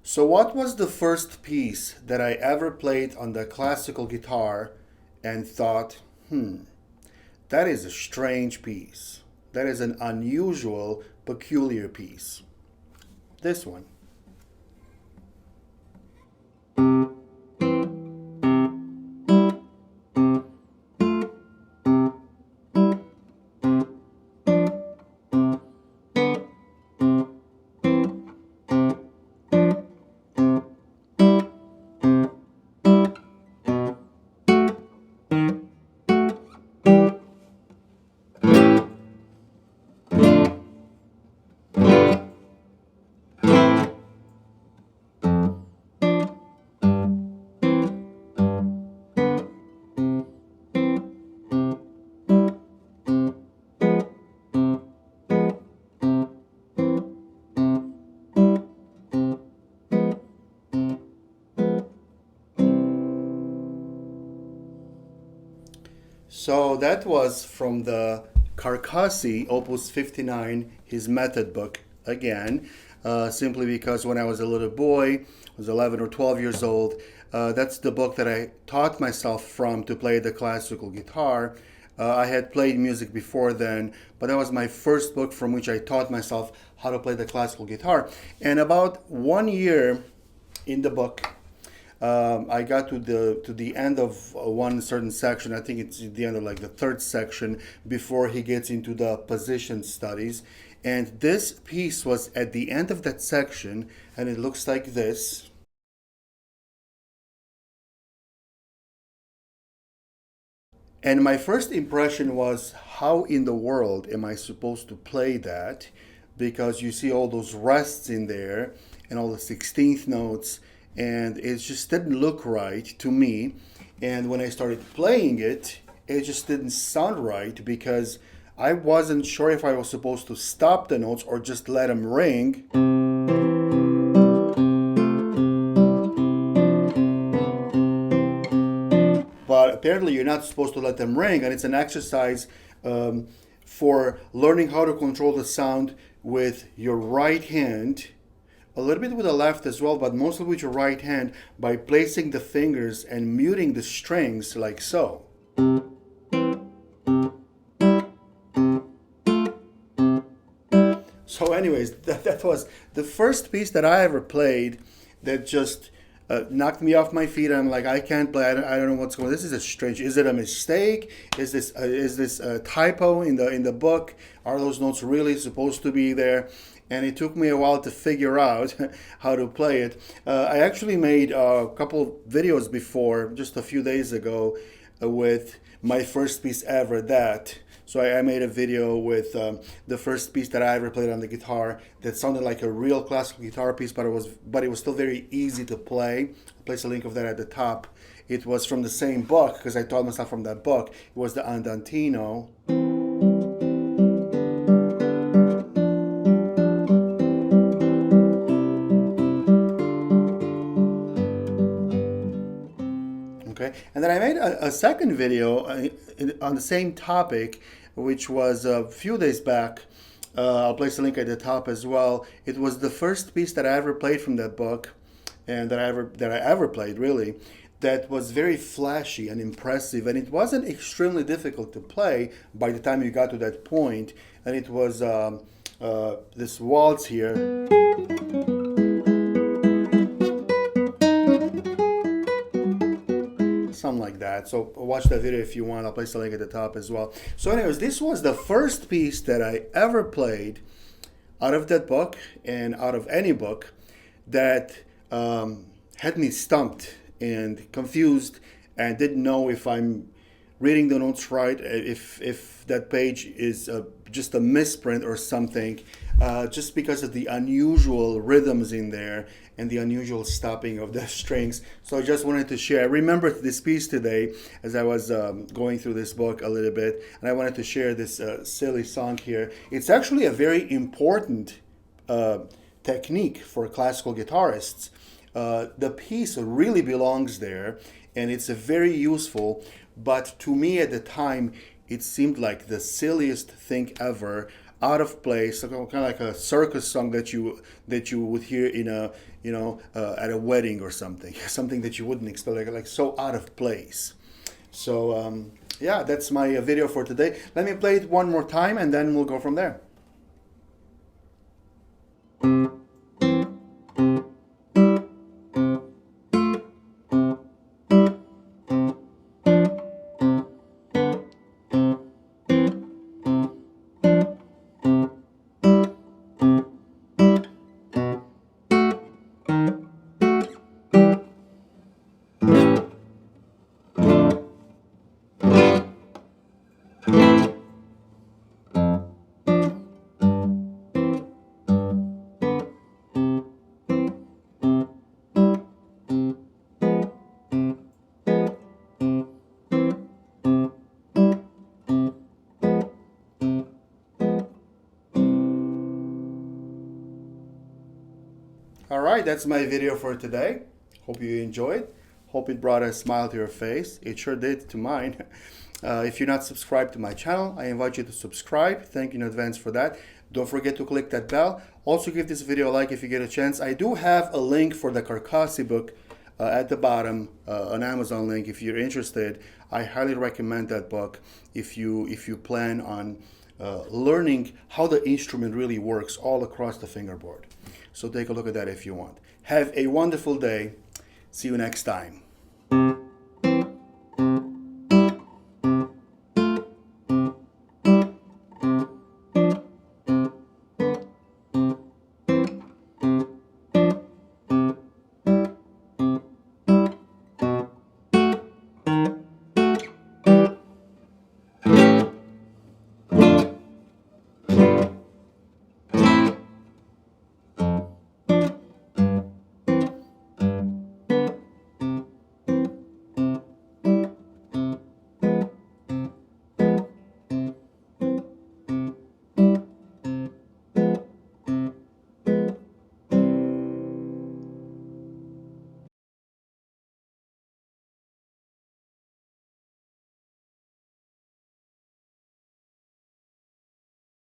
So, what was the first piece that I ever played on the classical guitar and thought, that is a strange piece. That is an unusual, peculiar piece. This one. So that was from the Carcassi, Opus 59, his method book again, simply because when I was a little boy, I was 11 or 12 years old, that's the book that I taught myself from to play the classical guitar. I had played music before then, but that was my first book from which I taught myself how to play the classical guitar. And about 1 year in the book, I got to the end of one certain section. I think it's the end of like the third section before he gets into the position studies. And this piece was at the end of that section, and it looks like this. And my first impression was, how in the world am I supposed to play that? Because you see all those rests in there and all the 16th notes, and it just didn't look right to me. And when I started playing it, it just didn't sound right because I wasn't sure if I was supposed to stop the notes or just let them ring. But apparently you're not supposed to let them ring, and it's an exercise for learning how to control the sound with your right hand, a little bit with the left as well, but mostly with your right hand, by placing the fingers and muting the strings like so. So anyways, that was the first piece that I ever played that just knocked me off my feet. I'm like, I can't play. I don't know what's going on. This is a strange. Is it a mistake? Is this a typo in the book? Are those notes really supposed to be there? And it took me a while to figure out how to play it. I actually made a couple videos before, just a few days ago, with my first piece ever, that. So I made a video with the first piece that I ever played on the guitar that sounded like a real classical guitar piece, but it was still very easy to play. I'll place a link of that at the top. It was from the same book because I taught myself from that book. It was the Andantino. Okay, and then I made a second video on the same topic, which was a few days back. I'll place a link at the top as well. It was the first piece that I ever played from that book, and that I ever played really. That was very flashy and impressive, and it wasn't extremely difficult to play by the time you got to that point. And it was this waltz here. Something like that. So watch that video if you want. I'll place the link at the top as well. So anyways, this was the first piece that I ever played out of that book and out of any book that had me stumped and confused and didn't know if I'm reading the notes right, if that page is just a misprint or something, just because of the unusual rhythms in there and the unusual stopping of the strings. So I just wanted to share. I remembered this piece today as I was going through this book a little bit, and I wanted to share this silly song here. It's actually a very important technique for classical guitarists. The piece really belongs there, and it's a very useful, but to me at the time, it seemed like the silliest thing ever. out of place, kind of like a circus song that you would hear in a at a wedding or something, something that you wouldn't expect, like so out of place. So yeah, that's my video for today. Let me play it one more time and then we'll go from there. All right, that's my video for today. Hope you enjoyed. Hope it brought a smile to your face. It sure did to mine. If you're not subscribed to my channel, I invite you to subscribe. Thank you in advance for that. Don't forget to click that bell. Also give this video a like if you get a chance. I do have a link for the Carcassi book at the bottom, an Amazon link if you're interested. I highly recommend that book if you plan on learning how the instrument really works all across the fingerboard. So take a look at that if you want. Have a wonderful day. See you next time.